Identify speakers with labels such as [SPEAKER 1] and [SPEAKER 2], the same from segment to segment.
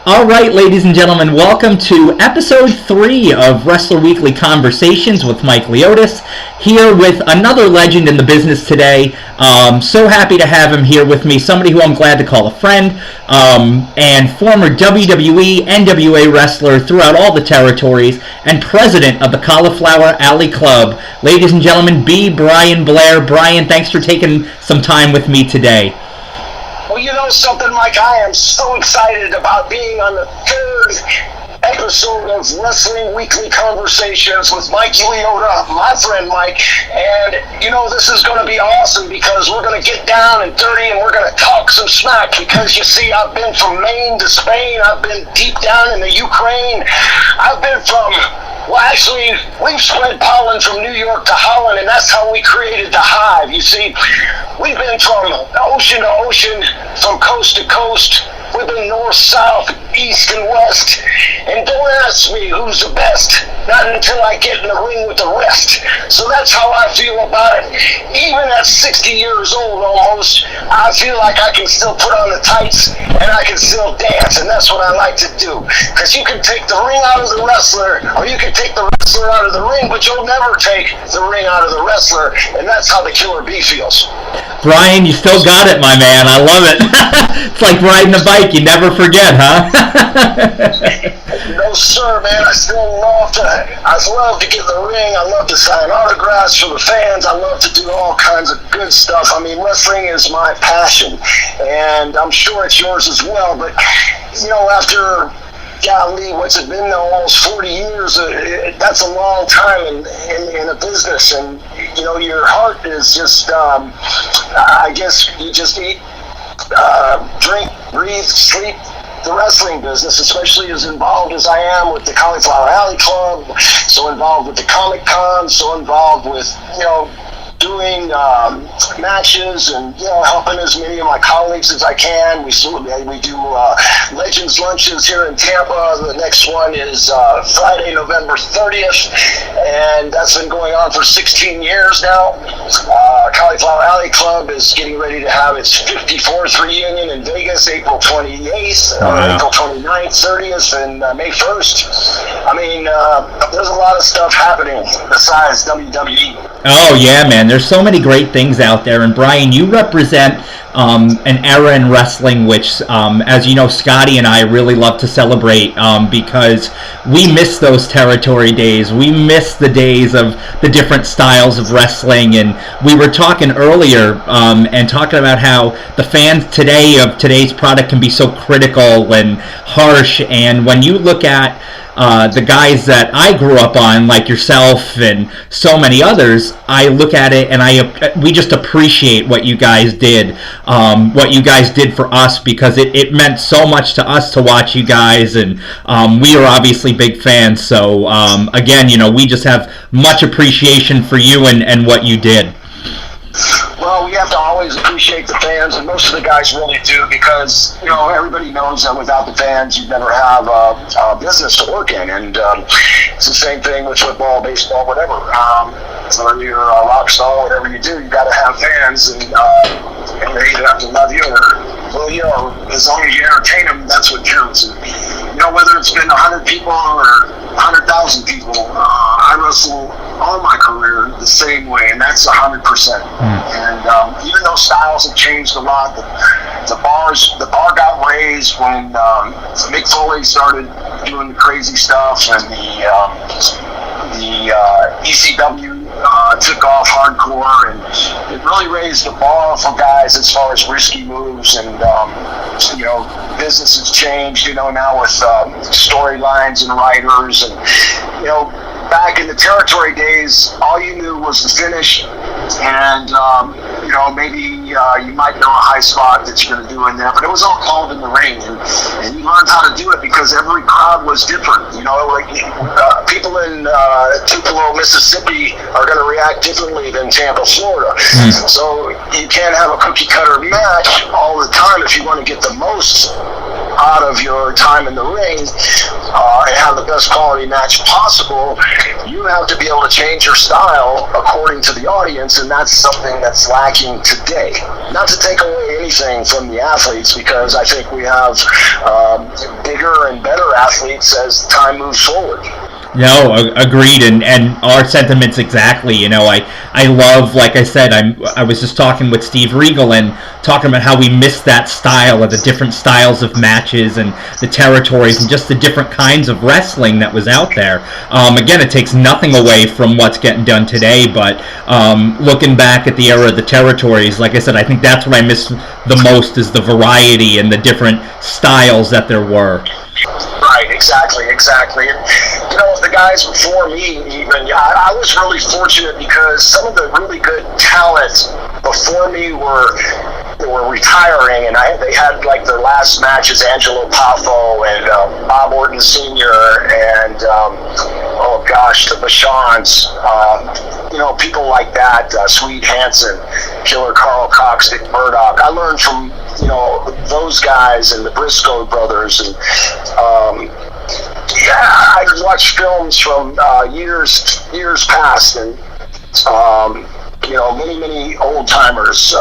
[SPEAKER 1] All right, ladies and gentlemen, welcome to episode 3 of Wrestler Weekly Conversations with Mike Leotis, here with another legend in the business today. So happy to have him here with me, somebody who I'm glad to call a friend, and former WWE, NWA wrestler throughout all the territories, and president of the Cauliflower Alley Club. Ladies and gentlemen, Brian Blair. Brian, thanks for taking some time with me today.
[SPEAKER 2] Well, you know something, Mike? I am so excited about being on the third episode of Wrestling Weekly Conversations with Mike Leotis, my friend Mike. And, you know, this is going to be awesome because we're going to get down and dirty and we're going to talk some smack because, you see, I've been from Maine to Spain. I've been deep down in the Ukraine. I've been from... Well, actually, we've spread pollen from New York to Holland, and that's how we created the hive. You see, we've been from ocean to ocean, from coast to coast. We've been north, south, east, and west. And don't ask me who's the best, not until I get in the ring with the rest. So that's how I feel about it. Even at 60 years old almost, I feel like I can still put on the tights and I can still dance, and that's what I like to do. Because you can take the ring out of the wrestler, or you can take the wrestler out of the ring, but you'll never take the ring out of the wrestler, and that's how the Killer Bee feels.
[SPEAKER 1] Brian, you still got it, my man. I love it. It's like riding a bike. You never forget, huh?
[SPEAKER 2] No, sir, man. I love to get in the ring. I love to sign autographs for the fans. I love to do all kinds of good stuff. I mean, wrestling is my passion, and I'm sure it's yours as well. But, you know, after... golly, what's it been now, almost 40 years? That's a long time in a business, and you know your heart is just. I guess you just eat, drink, breathe, sleep the wrestling business, especially as involved as I am with the Cauliflower Alley Club, so involved with the Comic Con, so involved with doing matches and helping as many of my colleagues as I can. We do Legends Lunches here in Tampa. The next one is Friday, November 30th, and that's been going on for 16 years now. Cauliflower Alley Club is getting ready to have its 54th reunion in Vegas, April 28th, April 29th, 30th, and May 1st. I mean, there's a lot of stuff happening besides WWE.
[SPEAKER 1] Oh, yeah, man. There's so many great things out there. And, Brian, you represent an era in wrestling which, as you know, Scotty and I really love to celebrate because we miss those territory days. We miss the days of the different styles of wrestling. And we were talking earlier and talking about how the fans today of today's product can be so critical and harsh. And when you look at the guys that I grew up on, like yourself and so many others, I look at it and we just appreciate what you guys did, for us, because it meant so much to us to watch you guys, and we are obviously big fans. So again, we just have much appreciation for you and what you did.
[SPEAKER 2] Well, we have to always appreciate the fans, and most of the guys really do, because, everybody knows that without the fans, you'd never have a business to work in, and it's the same thing with football, baseball, whatever. Whether you're a rock star, whatever you do, you got to have fans, and they either have to love you or, as long as you entertain them, that's what counts. And, whether it's been 100 people or 100,000 people, I wrestle all my career the same way, and that's 100%. And even though styles have changed a lot, the bar got raised when Mick Foley started doing the crazy stuff, and the ECW took off hardcore, and it really raised the bar for guys as far as risky moves, and business has changed, now with storylines and writers, and back in the territory days, all you knew was the finish, and maybe you might know a high spot that you're going to do in there, but it was all called in the ring, and you learned how to do it because every crowd was different. People in Tupelo, Mississippi are going to react differently than Tampa, Florida. So you can't have a cookie cutter match all the time if you want to get the most out of your time in the ring and have the best quality match possible, you have to be able to change your style according to the audience, and that's something that's lacking today. Not to take away anything from the athletes, because I think we have bigger and better athletes as time moves forward.
[SPEAKER 1] No, agreed, and our sentiments exactly. You know, I love, like I said, I was just talking with Steve Regal and talking about how we missed that style of the different styles of matches and the territories and just the different kinds of wrestling that was out there. Again, it takes nothing away from what's getting done today, but looking back at the era of the territories, like I said, I think that's what I miss the most, is the variety and the different styles that there were.
[SPEAKER 2] Right, exactly. And, you know, the guys before me, even, I was really fortunate because some of the really good talent before me were retiring, and they had like their last matches, Angelo Poffo and Bob Orton Sr. and the Bashans, you know, people like that, Swede Hansen, Killer Carl Cox, Dick Murdoch. I learned from, you know, those guys and the Briscoe brothers, and I watched films from years past, and you know, many old timers,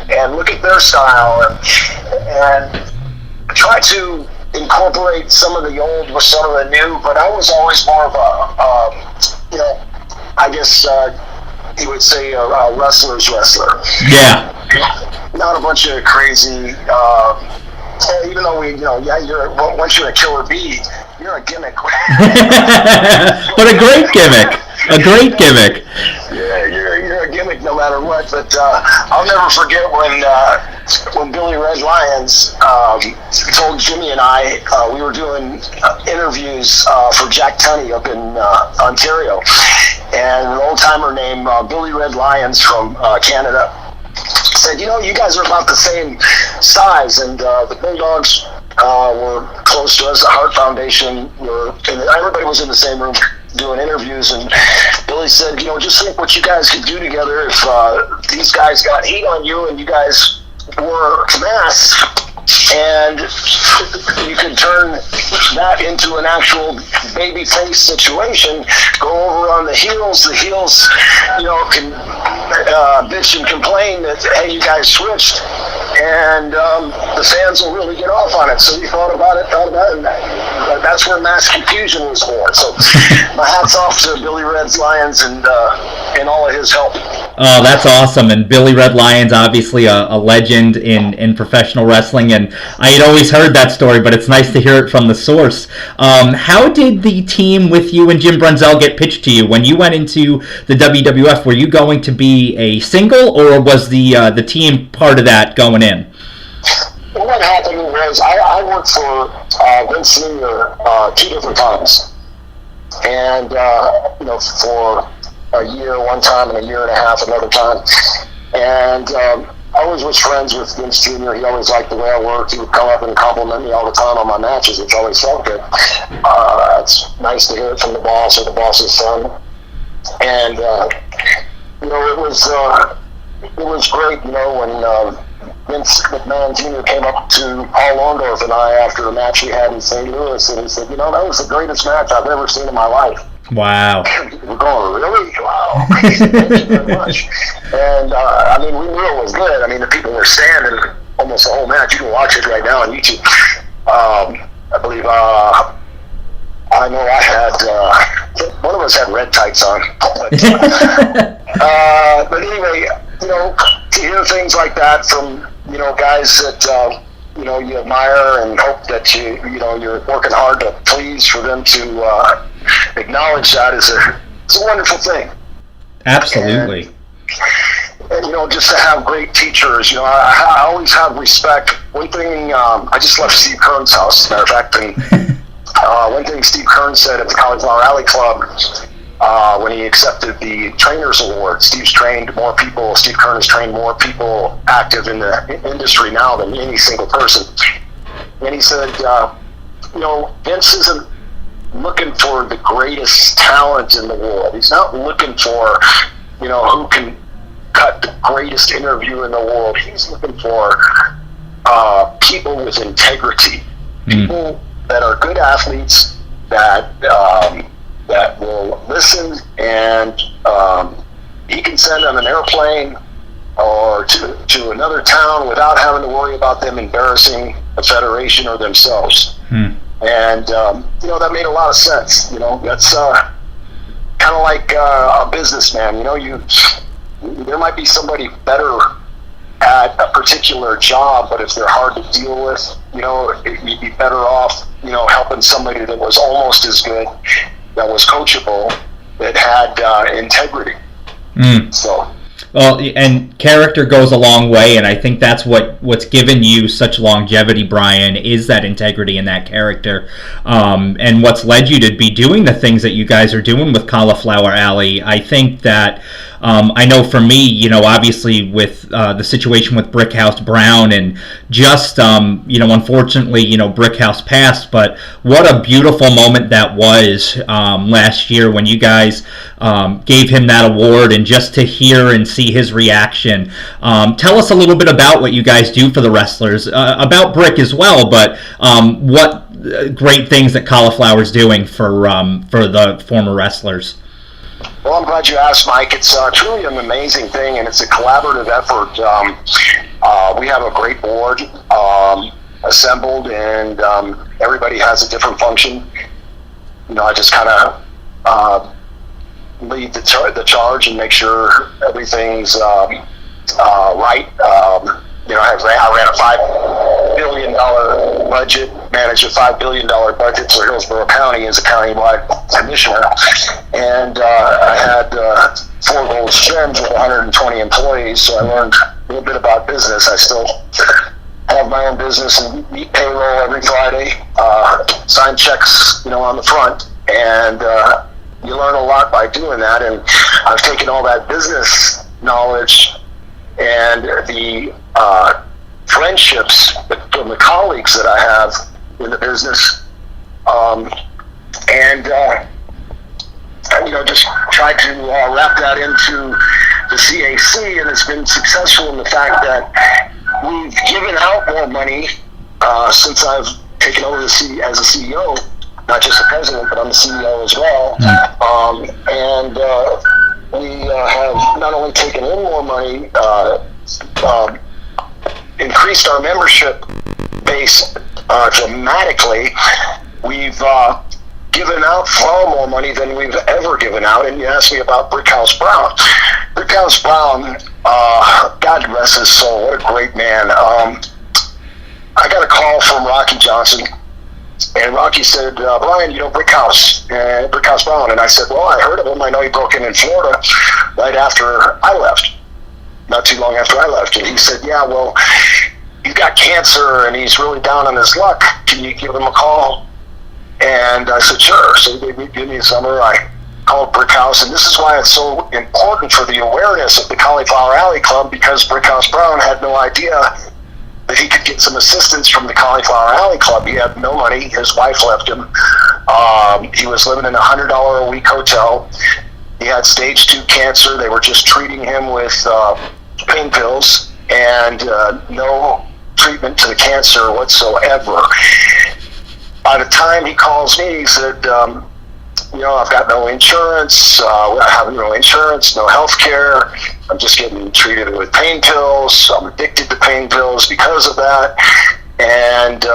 [SPEAKER 2] and look at their style and try to incorporate some of the old with some of the new. But I was always more of a, you know, I guess you would say a wrestler's wrestler.
[SPEAKER 1] Yeah.
[SPEAKER 2] Not a bunch of crazy. Even though once you're a killer bee, you're a gimmick.
[SPEAKER 1] But a great gimmick.
[SPEAKER 2] Yeah, you're a gimmick no matter what. But I'll never forget when Billy Red Lyons told Jimmy and I, we were doing interviews for Jack Tunney up in Ontario, and an old timer named Billy Red Lyons from Canada said, you know, you guys are about the same size, and the Bulldogs were close to us. The Heart Foundation and everybody was in the same room doing interviews, and Billy said, you know, just think what you guys could do together if these guys got heat on you and you guys wore masks, and you can turn that into an actual baby face situation. Go over on the heels, you know, can bitch and complain that, hey, you guys switched, and the fans will really get off on it. So he thought about it, and that's where mass confusion was born. So my hat's off to Billy Red Lyons and all of his help.
[SPEAKER 1] Oh, that's awesome. And Billy Red Lyons, obviously a legend in professional wrestling, and I had always heard that story, but it's nice to hear it from the source. How did the team with you and Jim Brunzell get pitched to you? When you went into the WWF, were you going to be a single, or was the team part of that going in?
[SPEAKER 2] Well, what happened was I worked for Vince Sr. 2 different times. And, you know, for a year one time and a year and a half another time. And I always was friends with Vince Jr. He always liked the way I worked. He would come up and compliment me all the time on my matches, which always felt good. It's nice to hear it from the boss or the boss's son. And, you know, it was great, you know, when Vince McMahon Jr. came up to Paul Orndorff and I after the match we had in St. Louis, and he said, you know, that was the greatest match I've ever seen in my life.
[SPEAKER 1] Wow.
[SPEAKER 2] We're going, really? Wow. Thank you very much. And, I mean, we knew it was good. I mean, the people were standing almost the whole match. You can watch it right now on YouTube. I believe, I know I had, one of us had red tights on. But anyway, you know, to hear things like that from, you know, guys that, you know, you admire and hope that you know, you're working hard to please, for them to acknowledge that it's a wonderful thing.
[SPEAKER 1] Absolutely.
[SPEAKER 2] And you know, just to have great teachers, you know, I always have respect. One thing, I just left Steve Kern's house, as a matter of fact, and one thing Steve Kern said at the Cauliflower Alley Club, when he accepted the Trainers Award, Steve's trained more people, Steve Kern has trained more people active in the industry now than any single person. And he said, you know, Vince isn't looking for the greatest talent in the world. He's not looking for, you know, who can cut the greatest interview in the world. He's looking for people with integrity, people that are good athletes, that will listen, and he can send on an airplane or to another town without having to worry about them embarrassing the federation or themselves. And that made a lot of sense. That's kind of like a businessman. There might be somebody better at a particular job, but if they're hard to deal with, you'd be better off, helping somebody that was almost as good, that was coachable, that had integrity. So.
[SPEAKER 1] Well, and character goes a long way, and I think that's what's given you such longevity, Brian, is that integrity and that character, and what's led you to be doing the things that you guys are doing with Cauliflower Alley. I think that I know for me, obviously with the situation with Brickhouse Brown, and just unfortunately, Brickhouse passed, but what a beautiful moment that was last year when you guys gave him that award, and just to hear and see his reaction. Tell us a little bit about what you guys do for the wrestlers, about Brick as well, but what great things that Cauliflower's doing for the former wrestlers.
[SPEAKER 2] Well, I'm glad you asked, Mike. It's truly an amazing thing, and it's a collaborative effort. We have a great board assembled, and everybody has a different function. I just kind of lead the charge and make sure everything's right. I ran a $5 billion budget, managed a $5 billion budget for Hillsborough County as a countywide commissioner, and I had 4 gold gems with 120 employees, so I learned a little bit about business. I still have my own business and meet payroll every Friday, sign checks, on the front, and you learn a lot by doing that. And I've taken all that business knowledge and the friendships from the colleagues that I have in the business, just try to wrap that into the CAC, and it's been successful in the fact that we've given out more money since I've taken over as a CEO, not just the president, but I'm the CEO as well. We have not only taken in more money, increased our membership base dramatically. We've given out far more money than we've ever given out. And you asked me about Brickhouse Brown. Brickhouse Brown, God rest his soul, what a great man. I got a call from Rocky Johnson, and Rocky said, Brian, Brickhouse Brown. And I said, well, I heard of him. I know he broke in Florida right after I left, not too long after I left. And he said, yeah, well, he's got cancer and he's really down on his luck. Can you give him a call? And I said, sure. So they gave me a summer. I called Brickhouse, and this is why it's so important for the awareness of the Cauliflower Alley Club, because Brickhouse Brown had no idea that he could get some assistance from the Cauliflower Alley Club. He had no money. His wife left him. He was living in a $100 a week hotel. He had stage 2 cancer. They were just treating him with pain pills and no treatment to the cancer whatsoever. By the time he calls me, he said, I've got no insurance. I have no insurance, no health care. I'm just getting treated with pain pills. I'm addicted to pain pills because of that. And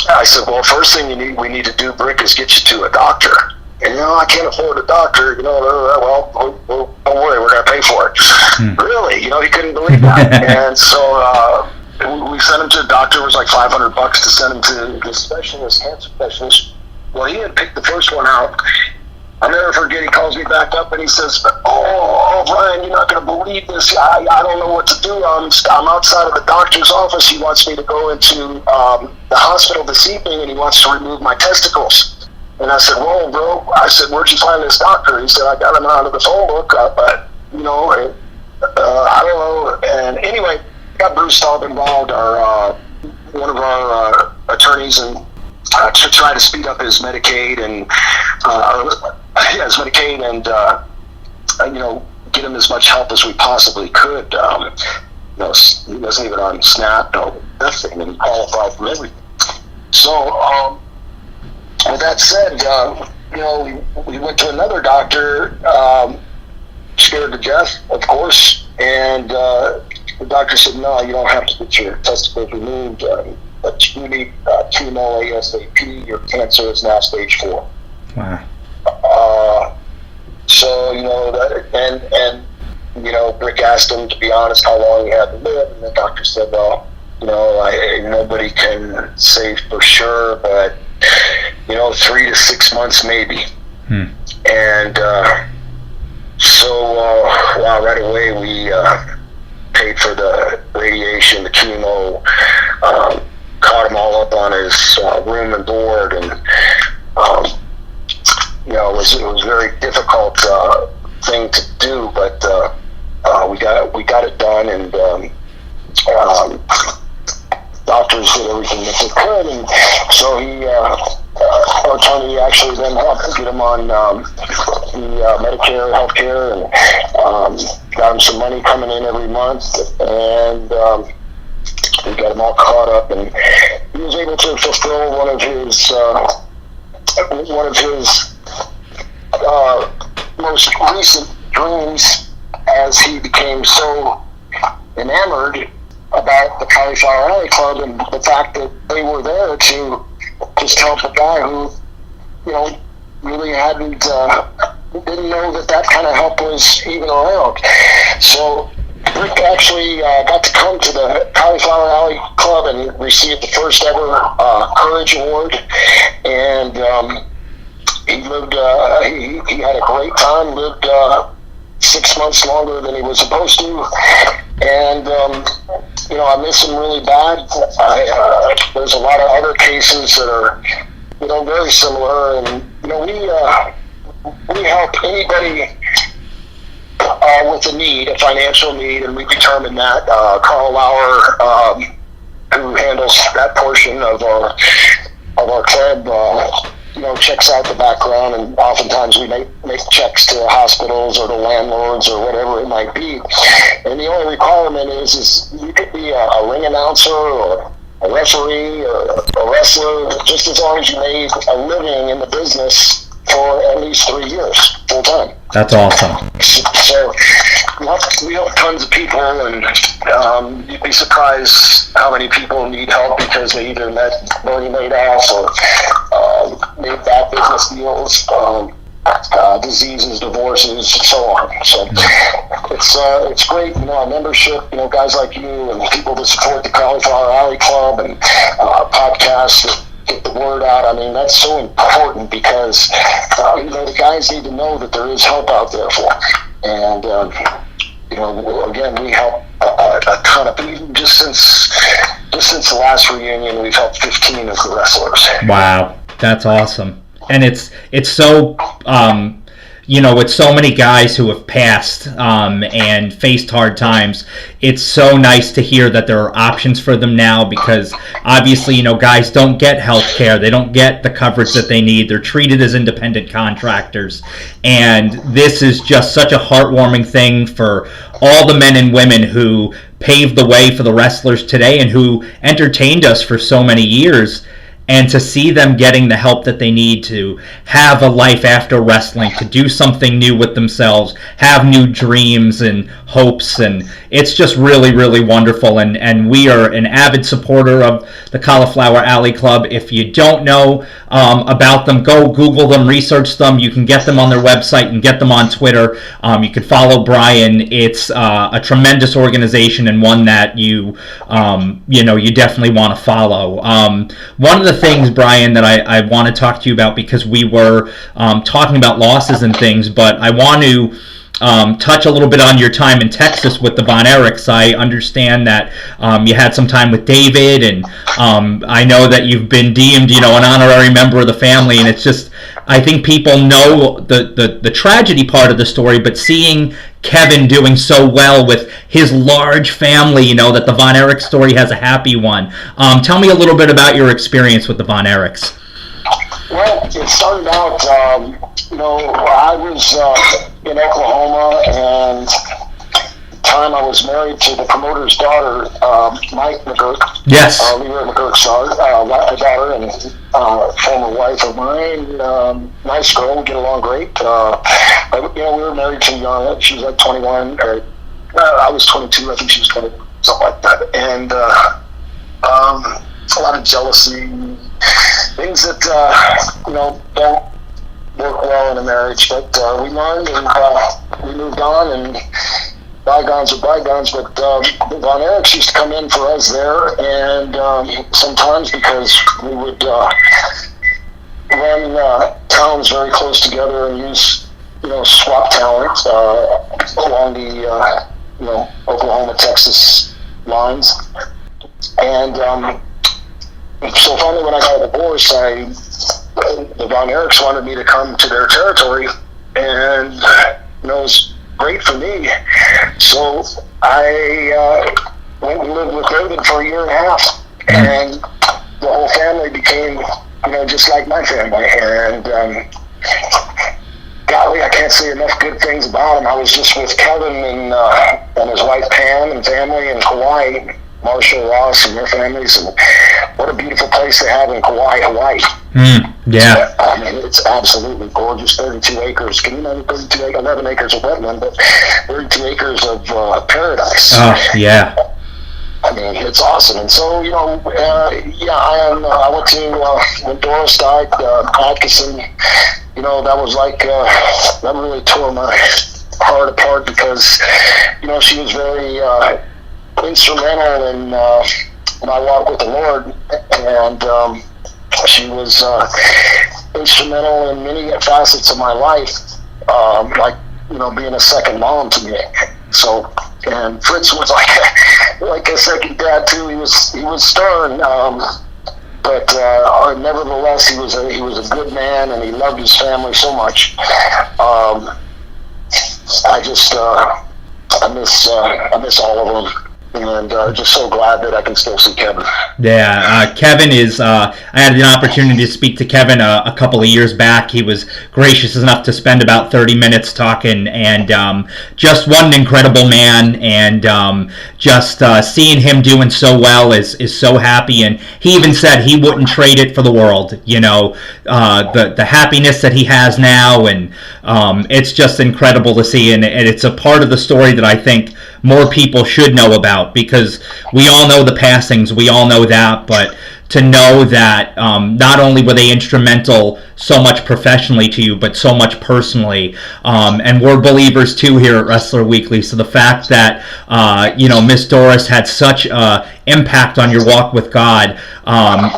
[SPEAKER 2] I said, well, first thing we need to do, Brick, is get you to a doctor. And, I can't afford a doctor. Well, don't worry, we're going to pay for it. Really? He couldn't believe that. And so we sent him to a doctor. It was like $500 to send him to the specialist, cancer specialist. Well, he had picked the first one out. I'll never forget, he calls me back up and he says, oh Brian, you're not going to believe this. I don't know what to do. I'm outside of the doctor's office. He wants me to go into the hospital this evening, and he wants to remove my testicles. And I said, whoa, bro. I said, where'd you find this doctor? He said, I got him out of the phone book, but, I don't know. And anyway, got Bruce Staub involved, one of our attorneys, and to try to speed up his Medicaid and get him as much help as we possibly could. he wasn't even on Snap, no nothing, and he qualified from everything. So, with that said, we went to another doctor, scared to death, of course, and the doctor said, no, you don't have to get your testicles removed, but you need chemo ASAP. Your cancer is now stage 4.
[SPEAKER 1] Wow.
[SPEAKER 2] So, and Rick asked him, to be honest, how long he had to live, and the doctor said, well, nobody can say for sure, but 3 to 6 months maybe. And right away we paid for the radiation, the chemo, caught him all up on his room and board, and it was a very difficult thing to do, but we got it done, and doctors did everything that they could, and so our attorney actually then helped get him on the Medicare healthcare, and got him some money coming in every month, and we got him all caught up, and he was able to fulfill one of his most recent dreams, as he became so enamored about the Cauliflower Alley Club and the fact that they were there to just help a guy who, really didn't know that kind of help was even around. So Rick actually got to come to the Cauliflower Alley Club and receive the first ever Courage Award, and he lived. He had a great time. Lived 6 months longer than he was supposed to, and I miss him really bad. There's a lot of other cases that are very similar, and we help anybody with a need, a financial need, and we determine that. Carl Lauer, who handles that portion of our club, checks out the background, and oftentimes we make checks to hospitals or to landlords or whatever it might be. And the only requirement is you could be a ring announcer or a referee or a wrestler, just as long as you made a living in the business for at least 3 years, full time.
[SPEAKER 1] That's awesome.
[SPEAKER 2] So we help tons of people, and you'd be surprised how many people need help because they either met Bernie Madoff or made bad business deals, diseases, divorces, and so on. So it's great, our membership, guys like you and people that support the Cauliflower Alley Club and podcasts that get the word out. I mean, that's so important because the guys need to know that there is help out there for them. And again, we help a ton of people. Just since the last reunion, we've helped 15 of the wrestlers.
[SPEAKER 1] Wow, that's awesome. And it's so with so many guys who have passed and faced hard times, it's so nice to hear that there are options for them now, because obviously, guys don't get health care. They don't get the coverage that they need. They're treated as independent contractors. And this is just such a heartwarming thing for all the men and women who paved the way for the wrestlers today and who entertained us for so many years. And to see them getting the help that they need to have a life after wrestling, to do something new with themselves, have new dreams and hopes, and it's just really, really wonderful. And we are an avid supporter of the Cauliflower Alley Club. If you don't know about them, go Google them, research them. You can get them on their website and get them on Twitter. You can follow Brian. It's a tremendous organization and one that you definitely want to follow. One of the things, Brian, that I want to talk to you about, because we were talking about losses and things, but I want to touch a little bit on your time in Texas with the Von Erichs. I understand that you had some time with David, and I know that you've been deemed, an honorary member of the family, and it's just, I think people know the tragedy part of the story, but seeing Kevin doing so well with his large family, that the Von Erich story has a happy one. Tell me a little bit about your experience with the Von Erichs.
[SPEAKER 2] Well, it started out, I was in Oklahoma, and time I was married to the promoter's daughter, Mike McGurk.
[SPEAKER 1] Yes.
[SPEAKER 2] Leroy McGurk's daughter and former wife of mine. Nice girl, we get along great. But, we were married too young. She was like 21, or I was 22. I think she was 20, something like that. And a lot of jealousy, things that don't work well in a marriage. But we learned and we moved on, and bygones are bygones. But the Von Erichs used to come in for us there, and sometimes because we would run towns very close together and use swap talent along the Oklahoma Texas lines. And so finally, when I got a divorce, the Von Erichs wanted me to come to their territory, and it was great for me. So I went and lived with David for a year and a half, and the whole family became, just like my family. And golly, I can't say enough good things about him. I was just with Kevin and his wife Pam and family in Hawaii. Marshall, Ross, and their families, and what a beautiful place they have in Kauai, Hawaii.
[SPEAKER 1] Yeah.
[SPEAKER 2] I mean, it's absolutely gorgeous. 32 acres. Can you imagine 32 acres? 11 acres of wetland, but 32 acres of paradise.
[SPEAKER 1] Oh, yeah.
[SPEAKER 2] I mean, it's awesome. And so, I went to, when Doris died, Atkinson, that was like, that really tore my heart apart because, she was very, instrumental in my walk with the Lord, and she was instrumental in many facets of my life, like being a second mom to me. So, and Fritz was like a second dad too. He was stern, but nevertheless he was a good man, and he loved his family so much. I miss all of them. And just so glad that I can still see Kevin.
[SPEAKER 1] Yeah, Kevin is, I had an opportunity to speak to Kevin a couple of years back. He was gracious enough to spend about 30 minutes talking, and just what an incredible man, and just seeing him doing so well is so happy. And he even said he wouldn't trade it for the world, the happiness that he has now, and it's just incredible to see, and it's a part of the story that I think more people should know about, because we all know the passings, we all know that, but to know that not only were they instrumental so much professionally to you, but so much personally, and we're believers too here at Wrestler Weekly, so the fact that Miss Doris had such impact on your walk with God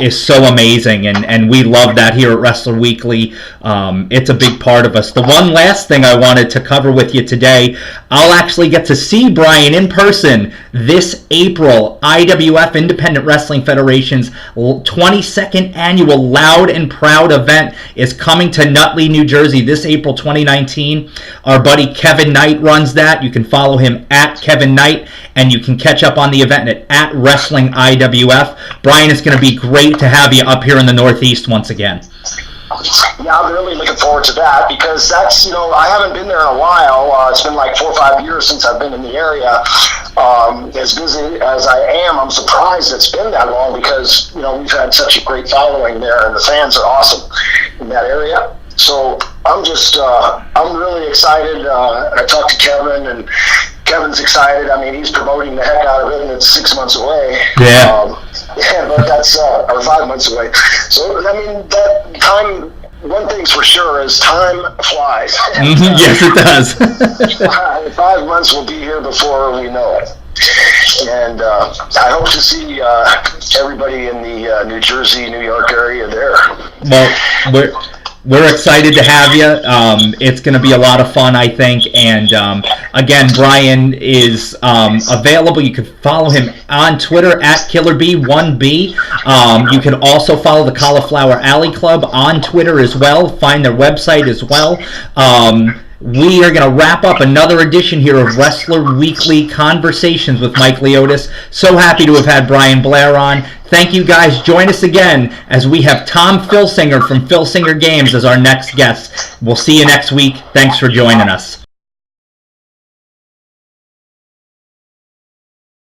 [SPEAKER 1] is so amazing, and we love that here at Wrestler Weekly. It's a big part of us. The one last thing I wanted to cover with you today, I'll actually get to see Brian in person this April. IWF, Independent Wrestling Federation's 22nd annual Loud and Proud event is coming to Nutley, New Jersey this April 2019. Our buddy Kevin Knight runs that. You can follow him at Kevin Knight, and you can catch up on the event at Wrestling IWF. Brian, it's going to be great to have you up here in the Northeast once again.
[SPEAKER 2] Yeah, I'm really looking forward to that, because that's, I haven't been there in a while. It's been like 4 or 5 years since I've been in the area. As busy as I am, I'm surprised it's been that long, because, we've had such a great following there, and the fans are awesome in that area. So I'm really excited. I talked to Kevin, and Kevin's excited. I mean, he's promoting the heck out of it, and it's 6 months away.
[SPEAKER 1] Yeah.
[SPEAKER 2] But that's, or 5 months away. So, I mean, that time, one thing's for sure is time flies.
[SPEAKER 1] Yes, it does.
[SPEAKER 2] 5 months will be here before we know it. And I hope to see everybody in the New Jersey, New York area there.
[SPEAKER 1] Well, we're excited to have you. It's going to be a lot of fun, I think. And again, Brian is available. You can follow him on Twitter at KillerB1B. You can also follow the Cauliflower Alley Club on Twitter as well. Find their website as well. We are going to wrap up another edition here of Wrestler Weekly Conversations with Mike Leotis. So happy to have had Brian Blair on. Thank you guys. Join us again as we have Tom Filsinger from Filsinger Games as our next guest. We'll see you next week. Thanks for joining us.